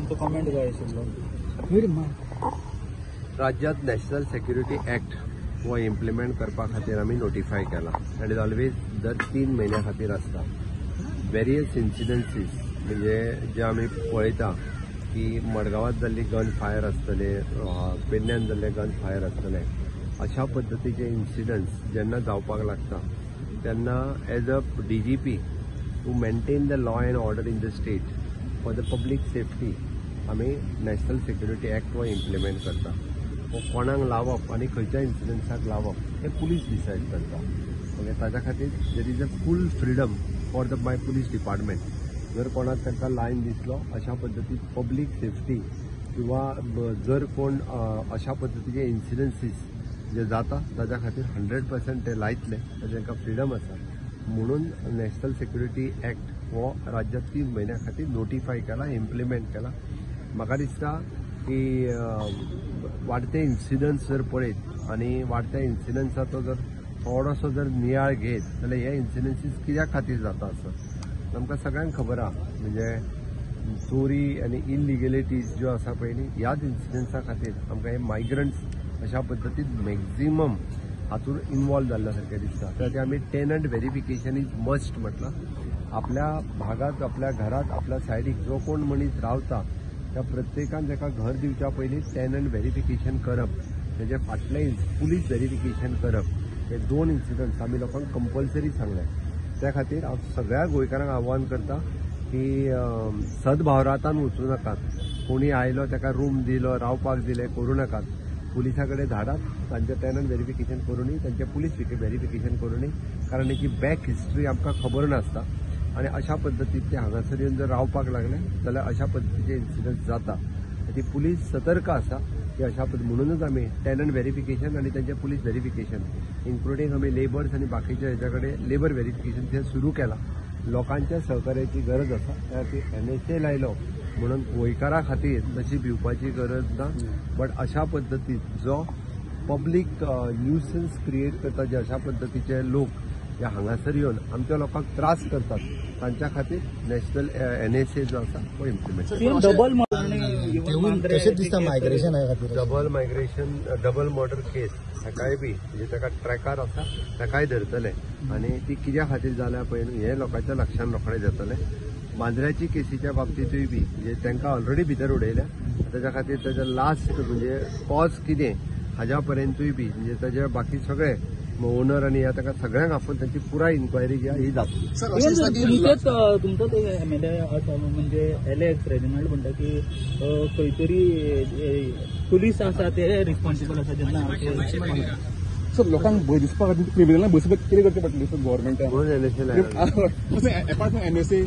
तुमचं कमेंट काय आशिल्लो? राज्यात नॅशनल सिक्युरिटी ऍक्ट हो इम्प्लिमेंट करपा खातीर आमी नोटिफाय केला एंड इज ऑलवेज दर 3 म्हयन्या खातीर आसता. वेरियस इन्सिडन्सीस म्हणजे जे आमी पळयता की मडगांवांत जाल्ली गन फायर आसतले, पेडण्यान जाल्ले गन फायर आसतले, अशा पद्दतीचे इन्सिडंट्स जेन्ना जावपाक लागता तेन्ना as a DGP to maintain the law and order in the state for the public safety आमी नॅशनल सिक्युरिटी ऍक्ट हो इम्प्लिमेंट करता. हो कोणाक लावप आनी खंयच्या इन्सिडन्साक लावप हे पुलीस डिसायड करता. म्हणजे ताच्या खातीर there is a full freedom for the my police department. जर कोणाक तांकां लायन दिसलो अशा पद्दतीन पब्लीक सेफ्टी किंवा जर कोण अशा पद्दतीचे इन्सिडन्सीस जे जाता ताच्या खातीर 100% ते लायतले, तांकां फ्रीडम आसा. म्हणून नॅशनल सिक्युरिटी ऍक्ट हो राज्यात 3 म्हयन्या खातीर नोटिफाय केला, इम्प्लिमेंट केला. म्हाका दिसता की वाडते इन्सिडन्स जर पळयत आनी वाडत्या इन्सिडन्साचो जर थोडोसो जर नियाळ घेत जाल्यार हे इन्सिडन्सीस कित्या खातीर जाता आसत आमकां सगळ्यांक खबर आहा. म्हणजे चोरी आनी इलिगलिटीज ज्यो आसा पळय न्ही, ह्याच इन्सिडन्सा खातीर आमकां हे मायग्रंट्स अशा पद्दतीन मॅक्झिमम हातून इन्वॉल्व जाल्ल्या सारखें दिसता. तर ते आमी टेनंट व्हेरिफिकेशन इज मस्ट म्हटलां. आपल्या भागात, आपल्या घरात, आपल्या सायडीक जो कोण मनीस रावता त्या प्रत्येकान ताका घर दिवच्या पयलीं टेनंट व्हेरिफिकेशन करप, तेजे फाटले पुलीस व्हेरिफिकेशन करप, हे 2 इन्सिडंट्स आमी लोकांक कंपल्सरी सांगले. त्या खातीर हांव सगळ्या गोंयकारांक आव्हान करता की सद्भावरातान वचूं नाकात. कोणी आयलो ताका रूम दिलो, रावपाक दिले, करूं नाकात. पुलिसा कडेन धाडात, तांचें टेनंट व्हेरिफिकेशन करूनी, तांचें पुलीस व्हेरिफिकेशन करूनी, कारण हेची बॅक हिस्ट्री आमकां खबर नासता. आणि अशा पद्दतीन ते हांगासर येवन जर रावपाक लागले जाल्यार अशा पद्दतीचे इन्सिडंट जाता. ती पुलीस सतर्क आसा की अशा म्हणूनच आमी टेनंट व्हेरिफिकेशन आनी तांचें पुलीस व्हेरिफिकेशन इन्क्लुडींग आमी लेबर्स आनी बाकीच्या हेच्या कडेन लेबर व्हेरिफिकेशन ते सुरू केलां. लोकांच्या सहकार्याची गरज आसा, त्या खातीर NSA लायलो म्हणून गोंयकारा खातीर तशी भिवपाची गरज ना. बट अशा पद्दतीन जो पब्लीक न्यूसन्स क्रिएट करता, जे अशा पद्दतीचे लोक जे हांगासर येवन आमच्या लोकांक त्रास करतात, तांच्या खातीर नॅशनल NSA जो आसा तो इम्प्लिमेंट. डबल मर्डर केस ताकाय बी म्हणजे ताका ट्रॅकार आसा ताकाय धरतले आनी ती कित्या खातीर जाल्या पळय हे लोकांच्या लक्षांत रोखडें जातलें. मांद्र्याची केसीच्या बाबतींतूय बी म्हणजे तांकां ऑलरेडी भितर उडयल्या, ताच्या खातीर ताचें लास्ट म्हणजे कॉज कितें हाज्या पर्यंतूय बी म्हणजे ताचे बाकी सगळे ओनर आनी ह्या ताका सगळ्यांक आपूण तांची पुराय इन्क्वायरी जी ही जातली. तुमचो ते MLA म्हणजे LX रेजिमेंट म्हणटा की खंय तरी पुलीस आसा ते रिस्पॉन्सिबल आसा जेन्ना सर लोकांक भंय दिसपा खातीर क्रिमिनलांक भंय कितें करचें पडटलें सर गव्हर्मेंटान? NSA apart from NSA